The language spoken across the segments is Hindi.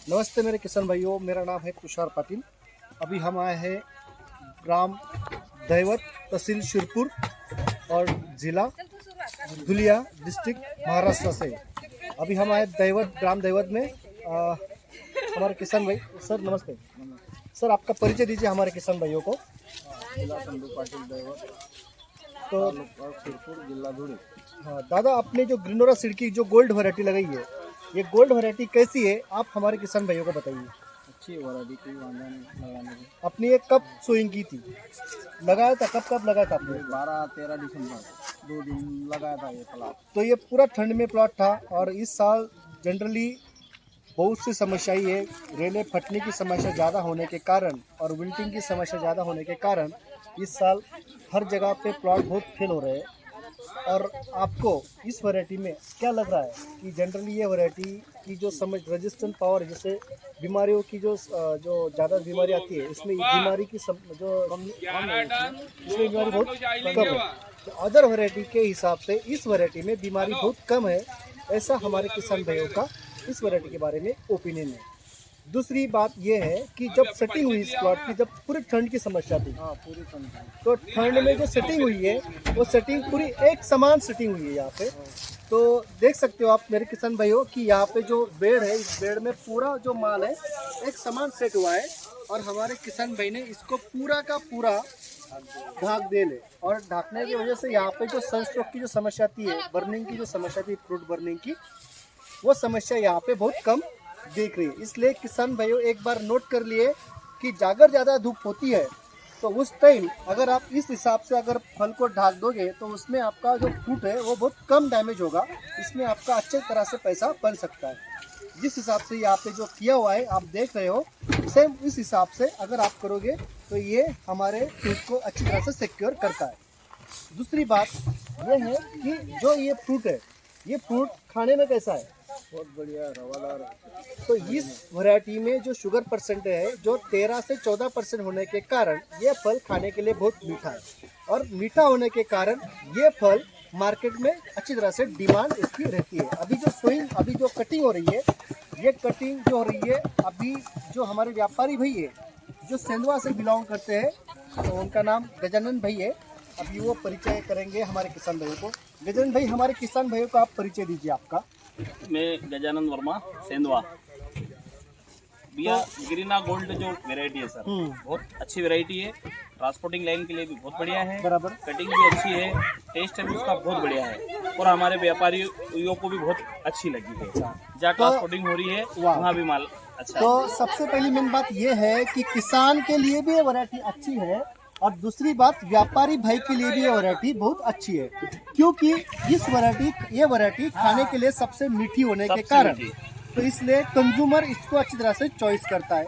नमस्ते मेरे किसान भाइयों, मेरा नाम है तुषार पाटिल। अभी हम आए हैं ग्राम दैवत, तहसील शिरपुर और ज़िला धुलिया, डिस्ट्रिक्ट महाराष्ट्र से। अभी हम आए ग्राम दैवत में। हमारे किसान भाई, सर नमस्ते। सर आपका परिचय दीजिए हमारे किसान भाइयों को। जिला संधू पाटिल दैवत, तो शिरपुर, जिला धुरी। हाँ दादा, आपने जो ग्रीनोरा सीड की जो गोल्ड वैरायटी लगाई है, ये गोल्ड वैरायटी कैसी है, आप हमारे किसान भाइयों को बताइए। अच्छी वैरायटी, कोई वांधा नहीं लगाने की। आपने ये कब सोइंग की थी, लगाया था, कब लगाया था आपने? 12-13 दिसंबर 2 दिन लगाया था ये प्लाट। तो ये पूरा ठंड में प्लॉट था और इस साल जनरली बहुत सी समस्याएं है। रेले फटने की समस्या ज़्यादा होने के कारण और विल्टिंग की समस्या ज़्यादा होने के कारण इस साल हर जगह पे प्लॉट बहुत फेल हो रहे हैं। और आपको इस वैरायटी में क्या लग रहा है कि जनरली ये वैरायटी की जो समझ रेजिस्टेंट पावर, जैसे बीमारियों की जो ज़्यादा बीमारी आती है, इसमें बीमारी की इसमें बीमारी बहुत कम है। तो अदर वैरायटी के हिसाब से इस वैरायटी में बीमारी बहुत कम है, ऐसा हमारे किसान भाइयों का इस वैरायटी के बारे में ओपिनियन है। दूसरी बात यह है कि जब सेटिंग हुई इस प्लॉट की, जब पूरी ठंड की समस्या थी, हाँ, पूरी ठंड। तो ठंड में जो सेटिंग हुई है वो सेटिंग पूरी एक समान सेटिंग हुई है यहाँ पे। तो देख सकते हो आप मेरे किसान भाइयों कि यहाँ पे जो बेड है, इस बेड में पूरा जो माल है एक समान सेट हुआ है। और हमारे किसान भाई ने इसको पूरा का पूरा ढाक दे ले, और ढाकने की वजह से यहाँ पे जो सनस्ट्रोक की जो समस्या आती है, बर्निंग की जो समस्या थी, फ्रूट बर्निंग की, वो समस्या यहाँ पे बहुत कम दिख रही है। इसलिए किसान भाइयों एक बार नोट कर लिए कि अगर ज़्यादा धूप होती है तो उस टाइम अगर आप इस हिसाब से अगर फल को ढाक दोगे तो उसमें आपका जो फ्रूट है वो बहुत कम डैमेज होगा। इसमें आपका अच्छे तरह से पैसा बन सकता है। जिस हिसाब से यहाँ पे जो किया हुआ है आप देख रहे हो, सेम इस हिसाब से अगर आप करोगे तो ये हमारे फ्रूट को अच्छी तरह से सिक्योर करता है। दूसरी बात यह है कि जो ये फ्रूट है, ये फ्रूट खाने में कैसा है? बहुत बढ़िया, रवादार है। तो इस वैरायटी में जो शुगर परसेंट है जो 13 से 14% होने के कारण ये फल खाने के लिए बहुत मीठा है। और मीठा होने के कारण ये फल मार्केट में अच्छी तरह से डिमांड इसकी रहती है। अभी जो कटिंग हो रही है, ये कटिंग जो हो रही है, अभी जो हमारे व्यापारी भाई है जो सेंधवा से बिलोंग करते हैं, तो उनका नाम गजानन भाई है। अभी वो परिचय करेंगे हमारे किसान भाइयों को। गजानन भाई, हमारे किसान भाइयों को आप परिचय दीजिए आपका। मैं गजानंद वर्मा, सेंधवा। भैया ग्रीना गोल्ड जो वेराइटी है सर, बहुत अच्छी वेराइटी है। ट्रांसपोर्टिंग लाइन के लिए भी बहुत बढ़िया है, बराबर। कटिंग भी अच्छी है, टेस्ट भी उसका बहुत बढ़िया है और हमारे व्यापारियों को भी बहुत अच्छी लगी है। जहाँ ट्रांसपोर्टिंग हो रही है वहाँ भी माल अच्छा है। तो सबसे पहली मेन बात यह है कि किसान के लिए भी ये वैरायटी अच्छी है, और दूसरी बात व्यापारी भाई के लिए भी ये वैरायटी बहुत अच्छी है, क्योंकि ये वैरायटी खाने के लिए सबसे मीठी होने के कारण, तो इसलिए कंज्यूमर इसको अच्छी तरह से चॉइस करता है।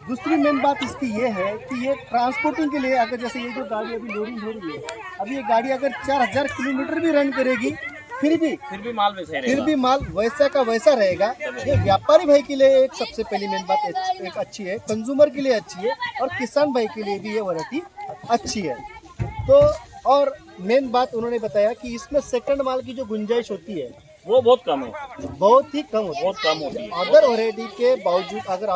दूसरी मेन बात इसकी ये है कि ये ट्रांसपोर्टिंग के लिए, अगर जैसे ये जो गाड़ी अभी लोडिंग हो रही है, अभी ये गाड़ी अगर 4000 किलोमीटर भी रन करेगी फिर भी माल वैसे रहेगा। फिर भी माल वैसा का वैसा रहेगा। ये व्यापारी भाई के लिए एक सबसे पहली मेन बात एक अच्छी है, कंज्यूमर के लिए अच्छी है, और किसान भाई के लिए भी ये वैरायटी अच्छी है। तो और मेन बात उन्होंने बताया कि इसमें सेकंड माल की जो गुंजाइश होती है वो बहुत कम है, बहुत ही कम होती है। बहुत कम होती है। अदर वैरायटी के बावजूद अगर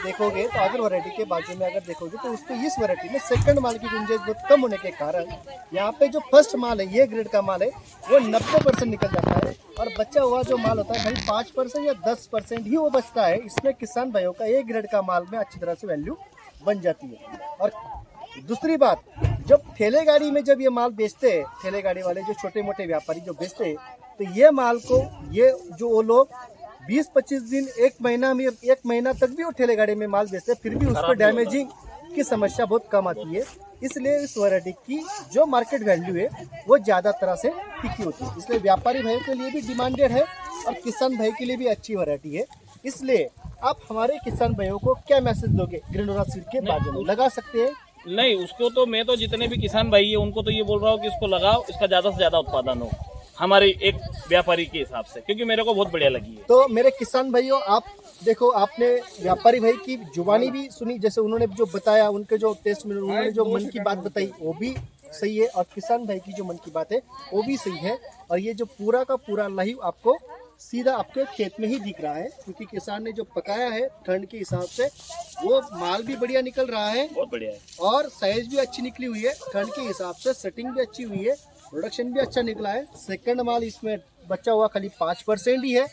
देखोगे तो अदर वैरायटी के बाजू में अगर देखोगे तो उसको इस वैरायटी में सेकंड माल की गुंजाइश बहुत कम होने के कारण यहाँ पे जो फर्स्ट माल है, ये ग्रेड का माल है, वो 90% निकल जाता है, और बचा हुआ जो माल होता है भाई 5% या 10% ही वो बचता है। इसमें किसान भाइयों का ए ग्रेड का माल में अच्छी तरह से वैल्यू बन जाती है। और दूसरी बात, जब ठेले गाड़ी में जब ये माल बेचते हैं, ठेले गाड़ी वाले जो छोटे मोटे व्यापारी जो बेचते हैं, तो ये माल को ये जो वो लोग 20-25 दिन, एक महीना तक भी वो ठेले गाड़ी में माल बेचते हैं, फिर भी उसको डैमेजिंग की समस्या बहुत कम आती है। इसलिए इस वैरायटी की जो मार्केट वैल्यू है वो ज़्यादा तरह से टिकी होती है। इसलिए व्यापारी भाइयों के लिए भी डिमांडेड है और किसान भाई के लिए भी अच्छी वैरायटी है। इसलिए आप हमारे किसान भाइयों को क्या मैसेज दोगे ग्रीनोरा सीड के बारे में? लगा सकते हैं? नहीं, उसको तो मैं तो जितने भी किसान भाई है उनको तो ये बोल रहा हूँ कि इसको लगाओ, इसका ज्यादा से ज्यादा उत्पादन हो हमारे एक व्यापारी के हिसाब से, क्योंकि मेरे को बहुत बढ़िया लगी है। तो मेरे किसान भाइयों, आप देखो, आपने व्यापारी भाई की जुबानी भी सुनी, जैसे उन्होंने जो बताया, उनके जो टेस्ट में उन्होंने जो मन की बात बताई वो भी सही है, और किसान भाई की जो मन की बात है वो भी सही है, और ये जो पूरा का पूरा लाइव आपको सीधा आपके खेत में ही दिख रहा है, क्योंकि किसान ने जो पकाया है ठंड के हिसाब से वो माल भी बढ़िया निकल रहा है बहुत बढ़िया है। और साइज भी अच्छी निकली हुई है ठंड के हिसाब से, सेटिंग भी अच्छी हुई है, प्रोडक्शन भी अच्छा निकला है। सेकंड माल इसमें बचा हुआ खाली 5% ही है,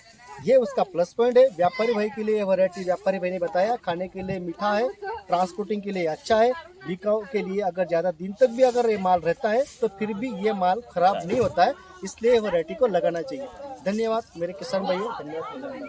ये उसका प्लस पॉइंट है। व्यापारी भाई के लिए वैरायटी व्यापारी भाई ने बताया खाने के लिए मीठा है, ट्रांसपोर्टिंग के लिए अच्छा है, बिकाऊ के लिए अगर ज़्यादा दिन तक भी अगर ये माल रहता है तो फिर भी ये माल खराब नहीं होता है, इसलिए वैरायटी को लगाना चाहिए। धन्यवाद मेरे किसान भाइयों, धन्यवाद।